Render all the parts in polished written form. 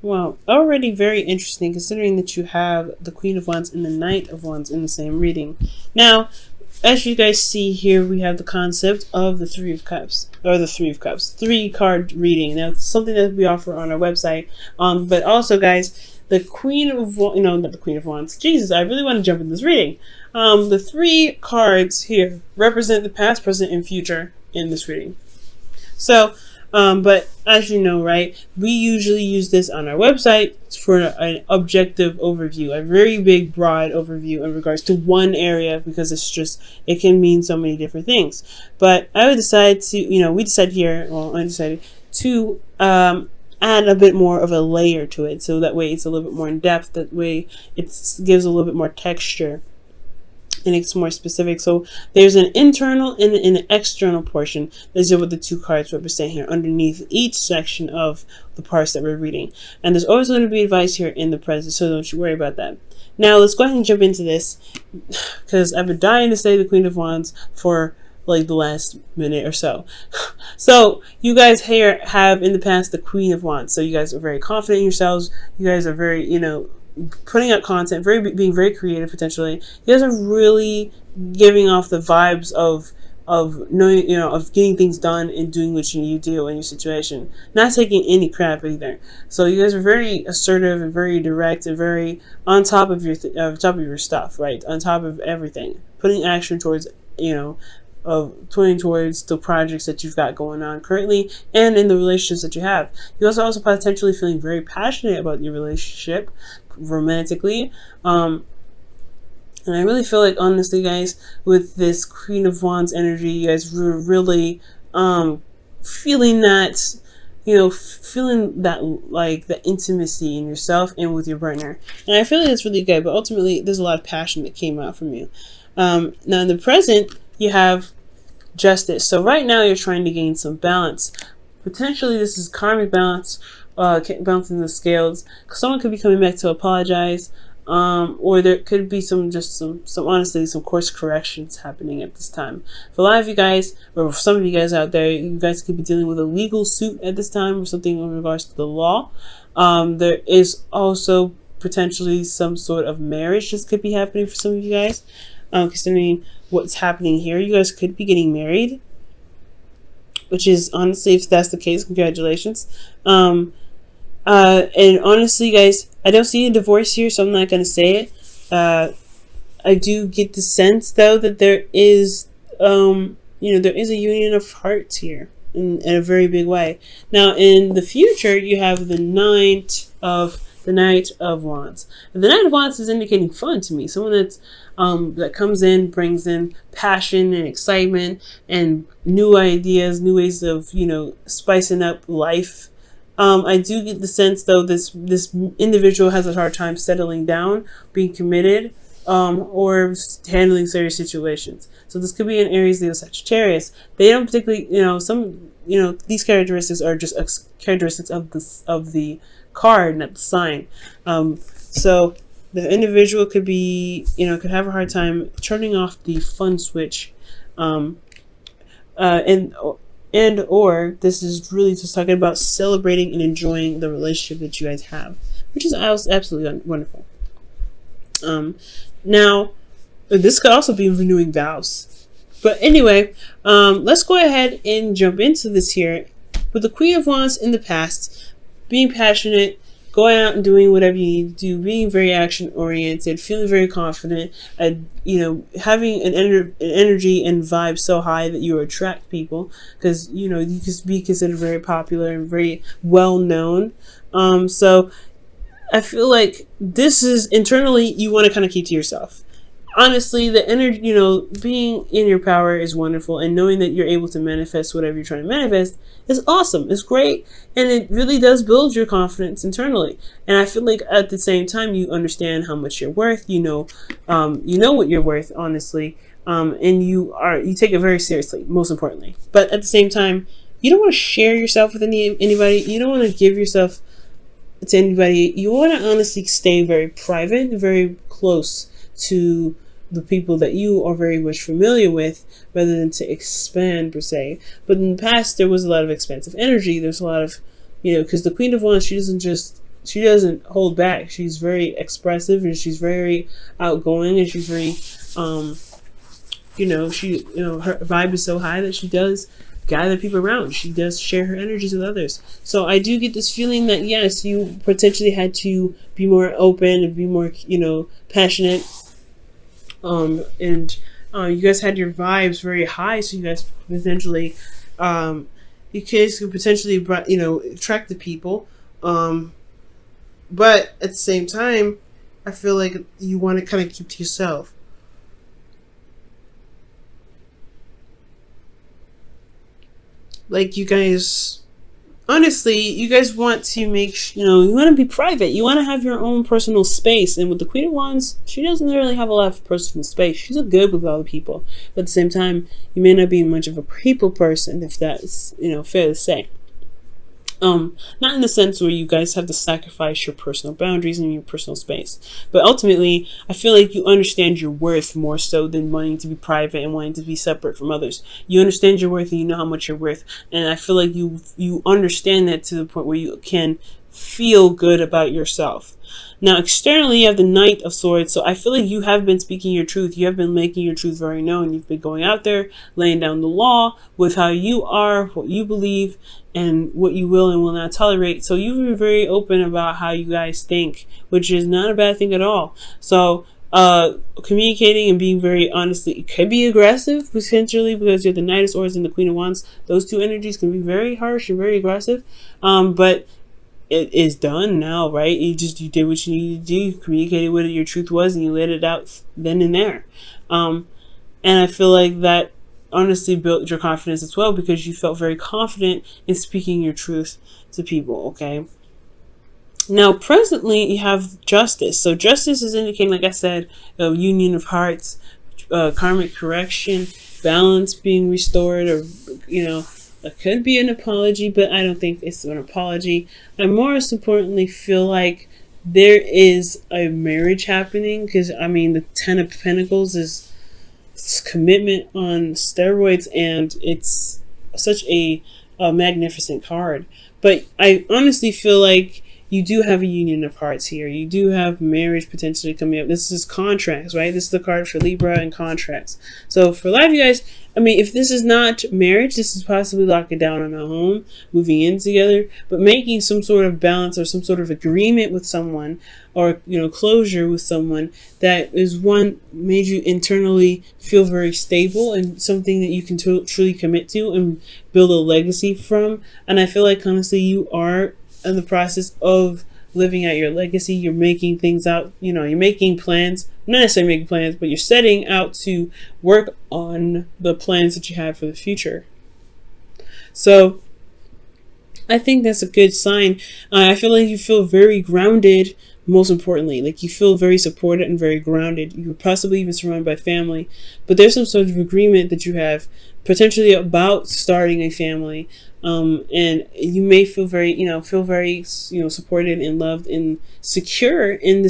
Well, already very interesting considering that you have the Queen of Wands and the Knight of Wands in the same reading. Now, as you guys see here, we have the concept of the Three of Cups, or the Three of Cups, 3-card reading. Now, it's something that we offer on our website. But also, guys, the Queen of Wands, not the Queen of Wands. Jesus, I really want to jump in this reading. The 3 cards here represent the past, present, and future in this reading. So, but as you know, right, we usually use this on our website for an objective overview, a very big, broad overview in regards to one area, because it can mean so many different things. But I would decide to, we decided here, well, I decided to add a bit more of a layer to it, so that way it's a little bit more in depth, that way it gives a little bit more texture. And it's more specific. So there's an internal and an external portion. These are what the 2 cards represent here underneath each section of the parts that we're reading. And there's always going to be advice here in the present, so don't you worry about that. Now let's go ahead and jump into this, because I've been dying to say the Queen of Wands for like the last minute or so. So you guys here have in the past the Queen of Wands. So you guys are very confident in yourselves. You guys are very, putting out content, being very creative potentially. You guys are really giving off the vibes of knowing, of getting things done and doing what you need to do in your situation. Not taking any crap either. So you guys are very assertive and very direct and very on top of your stuff, right? On top of everything. Putting action towards, pointing towards the projects that you've got going on currently and in the relationships that you have. You also potentially feeling very passionate about your relationship romantically. And I really feel like, honestly, guys, with this Queen of Wands energy, you guys were really feeling that, feeling that, like, the intimacy in yourself and with your partner. And I feel like it's really good, but ultimately there's a lot of passion that came out from you. Now in the present, you have Justice. So right now you're trying to gain some balance. Potentially this is karmic balance, balancing the scales. Someone could be coming back to apologize, or there could be some honestly some course corrections happening at this time. For a lot of you guys, or for some of you guys out there, you guys could be dealing with a legal suit at this time or something in regards to the law. There is also potentially some sort of marriage that could be happening for some of you guys. Considering what's happening here, you guys could be getting married, which is, honestly, if that's the case, congratulations. And honestly, guys, I don't see a divorce here, so I'm not going to say it. I do get the sense, though, that there is, there is a union of hearts here in a very big way. Now, in the future, you have the Knight of Wands. And the Knight of Wands is indicating fun to me. Someone that's that comes in, brings in passion and excitement and new ideas, new ways of, spicing up life. I do get the sense, though, this individual has a hard time settling down, being committed, or handling serious situations. So this could be in Aries, Leo, Sagittarius. They don't particularly, these characteristics are just characteristics of the card, not the sign. So the individual could be, could have a hard time turning off the fun switch, and or this is really just talking about celebrating and enjoying the relationship that you guys have, which is absolutely wonderful. Now, this could also be renewing vows. But anyway, let's go ahead and jump into this here. With the Queen of Wands in the past, being passionate, going out and doing whatever you need to do, being very action oriented, feeling very confident, and having an energy and vibe so high that you attract people, because you could be considered very popular and very well known. So I feel like this is internally you want to kind of keep to yourself. Honestly, the energy, being in your power is wonderful, and knowing that you're able to manifest whatever you're trying to manifest is awesome. It's great, and it really does build your confidence internally. And I feel like at the same time, you understand how much you're worth. You know what you're worth, honestly, and you take it very seriously. Most importantly, but at the same time, you don't want to share yourself with anybody. You don't want to give yourself to anybody. You want to honestly stay very private, very close to the people that you are very much familiar with, rather than to expand per se. But in the past, there was a lot of expansive energy. There's a lot of, because the Queen of Wands, she doesn't just she doesn't hold back. She's very expressive, and she's very outgoing, and she's very her vibe is so high that she does gather people around. She does share her energies with others. So I do get this feeling that yes, you potentially had to be more open and be more, passionate. And you guys had your vibes very high, so you guys potentially, you guys could potentially, attract the people. But at the same time, I feel like you want to kind of keep to yourself. Like, you guys, honestly, you guys want to make, you want to be private. You want to have your own personal space. And with the Queen of Wands, she doesn't really have a lot of personal space. She's good with other people. But at the same time, you may not be much of a people person, if that's, fair to say. Not in the sense where you guys have to sacrifice your personal boundaries and your personal space, but ultimately I feel like you understand your worth more so than wanting to be private and wanting to be separate from others. You understand your worth and you know how much you're worth, and I feel like you understand that to the point where you can feel good about yourself. Now, externally, you have the Knight of Swords, so I feel like you have been speaking your truth. You have been making your truth very known. You've been going out there, laying down the law with how you are, what you believe, and what you will and will not tolerate. So you've been very open about how you guys think, which is not a bad thing at all. So communicating and being very honest, it could be aggressive potentially because you're the Knight of Swords and the Queen of Wands. Those two energies can be very harsh and very aggressive, but it is done now, right? You did what you needed to do. You communicated what your truth was, and you let it out then and there. And I feel like that honestly built your confidence as well, because you felt very confident in speaking your truth to people. Okay. Now, presently, you have Justice. So Justice is indicating, like I said, a union of hearts, karmic correction, balance being restored, or it could be an apology, but I don't think it's an apology. I most importantly feel like there is a marriage happening, because the Ten of Pentacles is commitment on steroids, and it's such a magnificent card. But I honestly feel like you do have a union of hearts here. You do have marriage potentially coming up. This is contracts, right? This is the card for Libra and contracts. So for a lot of you guys, if this is not marriage, this is possibly locking down on a home, moving in together, but making some sort of balance or some sort of agreement with someone, or closure with someone that is made you internally feel very stable and something that you can truly commit to and build a legacy from. And I feel like honestly you are in the process of living out your legacy. You're making things out, you're making plans, not necessarily making plans, but you're setting out to work on the plans that you have for the future. So I think that's a good sign. I feel like you feel very grounded, most importantly. Like you feel very supported and very grounded. You're possibly even surrounded by family, but there's some sort of agreement that you have potentially about starting a family. And you may feel very, supported and loved and secure in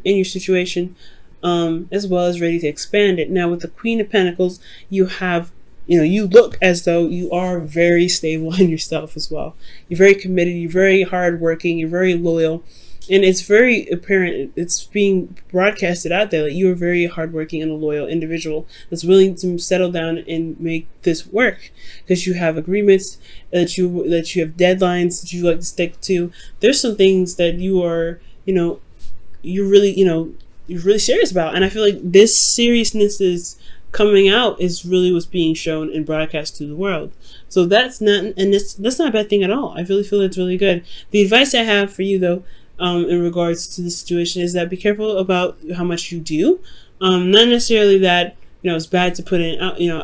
your situation, as well as ready to expand it. Now, with the Queen of Pentacles, you have, you look as though you are very stable in yourself as well. You're very committed. You're very hardworking. You're very loyal. And it's very apparent, it's being broadcasted out there that you are very hardworking and a loyal individual that's willing to settle down and make this work, because you have agreements, that you have deadlines that you like to stick to. There's some things that you are, you're really serious about. And I feel like this seriousness is coming out is really what's being shown and broadcast to the world. So that's not a bad thing at all. I really feel it's really good. The advice I have for you though, in regards to the situation, is that be careful about how much you do. Not necessarily that it's bad to put in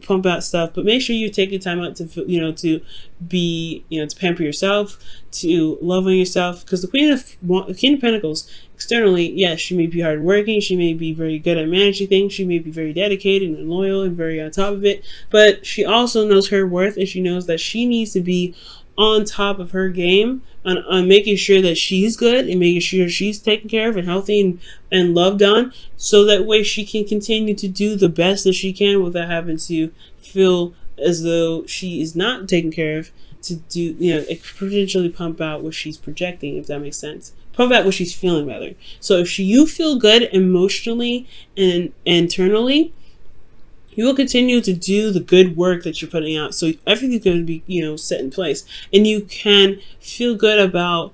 pump out stuff, but make sure you take your time out to to be to pamper yourself, to love on yourself, because the Queen of Pentacles externally, yes, she may be hardworking, she may be very good at managing things, she may be very dedicated and loyal and very on top of it, but she also knows her worth, and she knows that she needs to be on top of her game on making sure that she's good and making sure she's taken care of and healthy and loved on, so that way she can continue to do the best that she can without having to feel as though she is not taken care of to do, potentially pump out what she's projecting, if that makes sense. Pump out what she's feeling, rather. So if you feel good emotionally and internally, you will continue to do the good work that you're putting out. So everything's going to be, set in place. And you can feel good about,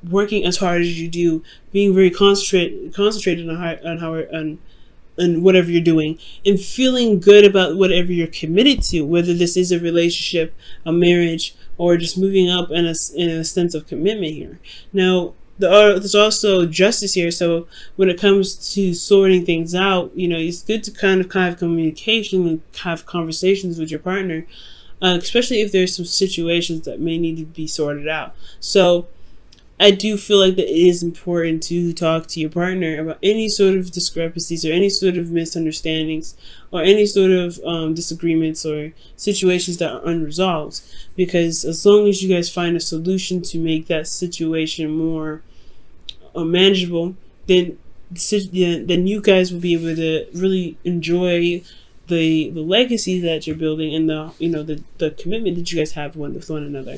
working as hard as you do, being very concentrated on whatever you're doing, and feeling good about whatever you're committed to, whether this is a relationship, a marriage, or just moving up in a sense of commitment here. Now, there's also justice here. So when it comes to sorting things out, it's good to kind of have communication and have conversations with your partner, especially if there's some situations that may need to be sorted out. So I do feel like that it is important to talk to your partner about any sort of discrepancies or any sort of misunderstandings or any sort of disagreements or situations that are unresolved. Because as long as you guys find a solution to make that situation more manageable, then you guys will be able to really enjoy the legacy that you're building and the commitment that you guys have with one another.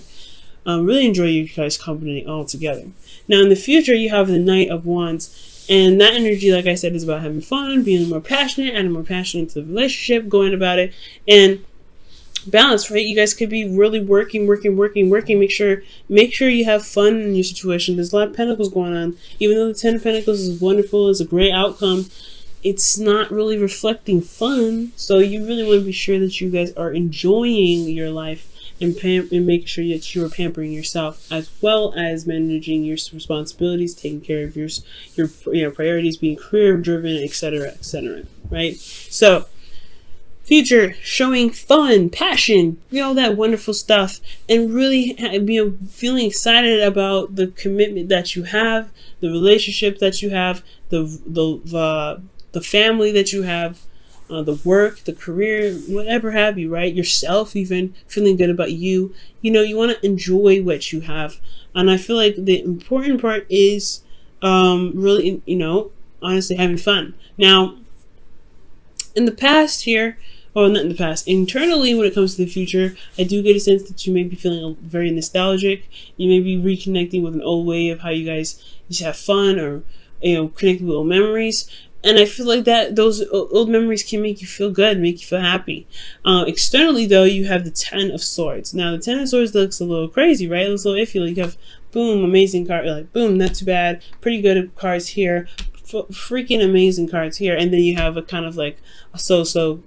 Really enjoy you guys' company all together. Now, in the future, you have the Knight of Wands, and that energy, like I said, is about having fun, being more passionate, and more passionate into the relationship, going about it, and balance. Right? You guys could be really working. Make sure you have fun in your situation. There's a lot of Pentacles going on. Even though the Ten of Pentacles is wonderful, it's a great outcome, it's not really reflecting fun. So you really want to be sure that you guys are enjoying your life and making sure that you are pampering yourself, as well as managing your responsibilities, taking care of your priorities, being career driven, etc., right? So future, showing fun, passion, that wonderful stuff, and really feeling excited about the commitment that you have, the relationship that you have, the family that you have, the work, the career, whatever have you, right? Yourself, even feeling good about you. You want to enjoy what you have. And I feel like the important part is really, honestly having fun. Now, in the past here, or not in the past, internally when it comes to the future, I do get a sense that you may be feeling very nostalgic. You may be reconnecting with an old way of how you guys used to have fun, or, connecting with old memories. And I feel like that those old memories can make you feel good, make you feel happy. Externally, though, you have the Ten of Swords. Now, the Ten of Swords looks a little crazy, right? It looks a little iffy. Like you have, boom, amazing card. Like, boom, not too bad. Pretty good cards here. Freaking amazing cards here. And then you have a kind of like a so-so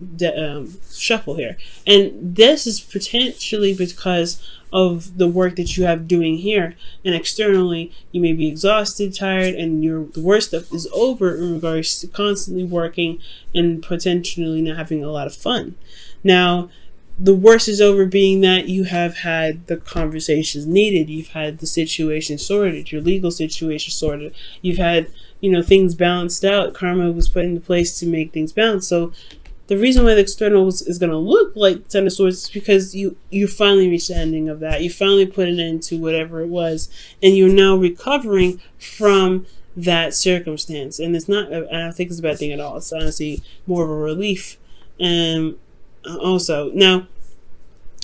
shuffle here. And this is potentially because of the work that you have doing here. And externally, you may be exhausted, tired, and the worst stuff is over in regards to constantly working and potentially not having a lot of fun. Now, the worst is over, being that you have had the conversations needed. You've had the situation sorted, your legal situation sorted. You've had, things balanced out. Karma was put into place to make things balance. So the reason why the external is going to look like Ten of Swords is because you finally reached the ending of that. You finally put an end to whatever it was, and you're now recovering from that circumstance. And I don't think it's a bad thing at all. It's honestly more of a relief. And also, now,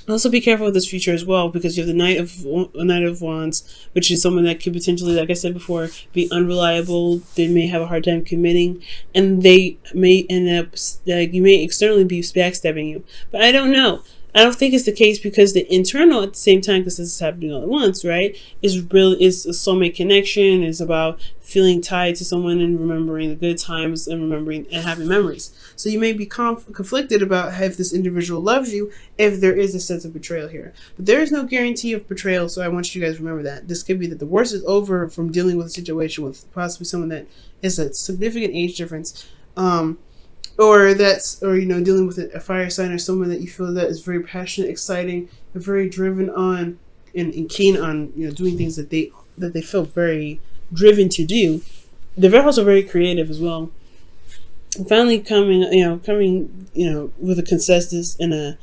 also be careful with this future as well, because you have the Knight of Wands, which is someone that could potentially, like I said before, be unreliable. They may have a hard time committing, and they may end up, you may externally be backstabbing you. But I don't know. I don't think it's the case, because the internal at the same time, because this is happening all at once, right, is a soulmate connection, is about feeling tied to someone and remembering the good times and remembering and having memories. So you may be conflicted about if this individual loves you, if there is a sense of betrayal here. But there is no guarantee of betrayal, so I want you guys to remember that. This could be that the worst is over from dealing with a situation with possibly someone that is a significant age difference, or dealing with a fire sign, or someone that you feel that is very passionate, exciting, and very driven on and keen on doing things that they feel very driven to do. They're also very creative as well. And finally coming with a consensus and a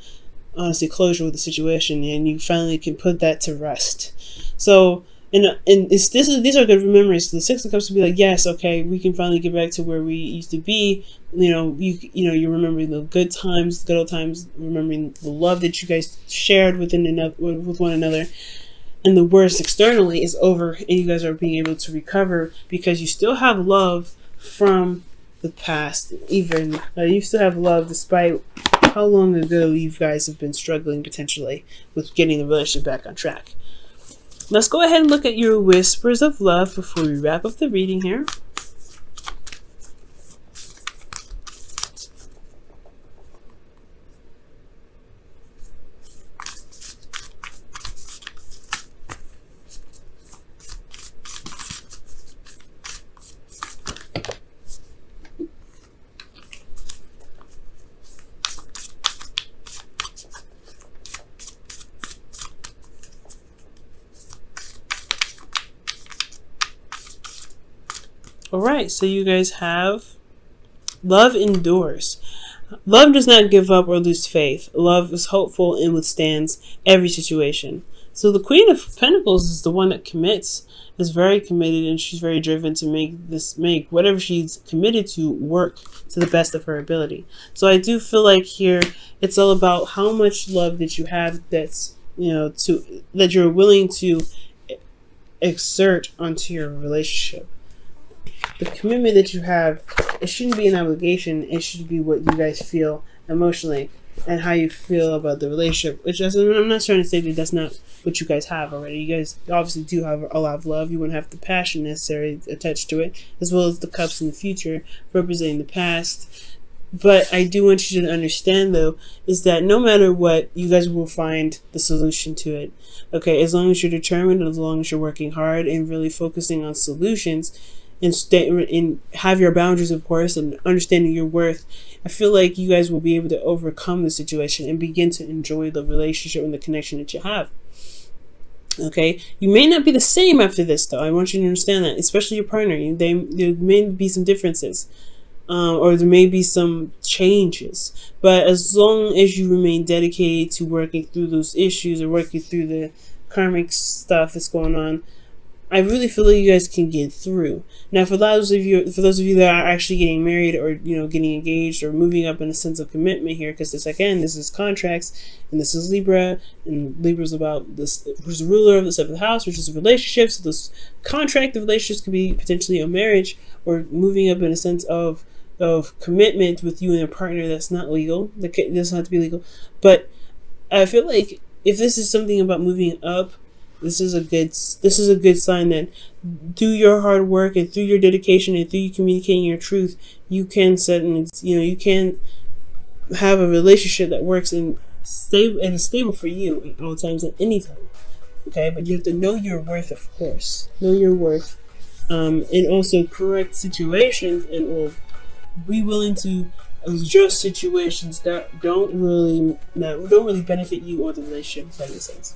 honestly closure with the situation, and you finally can put that to rest. So these are good memories. The Six of Cups would be like, yes, okay, we can finally get back to where we used to be. You're remembering the good times, the good old times, remembering the love that you guys shared with one another. And the worst externally is over, and you guys are being able to recover because you still have love from the past. Even you still have love despite how long ago you guys have been struggling potentially with getting the relationship back on track. Let's go ahead and look at your whispers of love before we wrap up the reading here. Alright, so you guys have love endures. Love does not give up or lose faith. Love is hopeful and withstands every situation. So the Queen of Pentacles is the one that commits, is very committed, and she's very driven to make whatever she's committed to work to the best of her ability. So I do feel like here it's all about how much love that you have that you're willing to exert onto your relationship. The commitment that you have, it shouldn't be an obligation. It should be what you guys feel emotionally and how you feel about the relationship. I'm not trying to say that that's not what you guys have already. You guys obviously do have a lot of love. You wouldn't have the passion necessary attached to it, as well as the cups in the future representing the past. But I do want you to understand, though, is that no matter what, you guys will find the solution to it. Okay, as long as you're determined, as long as you're working hard and really focusing on solutions, and have your boundaries, of course, and understanding your worth, I feel like you guys will be able to overcome the situation and begin to enjoy the relationship and the connection that you have. Okay, you may not be the same after this, though. I want you to understand that, especially your partner. There may be some differences, or there may be some changes. But as long as you remain dedicated to working through those issues or working through the karmic stuff that's going on, I really feel like you guys can get through. Now, for those of you that are actually getting married or getting engaged or moving up in a sense of commitment here, because this is contracts, and this is Libra, and Libra's about this, who's the ruler of the seventh house, which is relationships. So this contract of relationships could be potentially a marriage or moving up in a sense of commitment with you and a partner that's not legal. That doesn't have to be legal, but I feel like if this is something about moving up, this is a good sign that through your hard work and through your dedication and through you communicating your truth, you can you can have a relationship that works and is stable for you at all times, at any time. Okay, but you have to know your worth, of course. Know your worth, and also correct situations, and will be willing to adjust situations that don't really benefit you or the relationship. If that makes sense.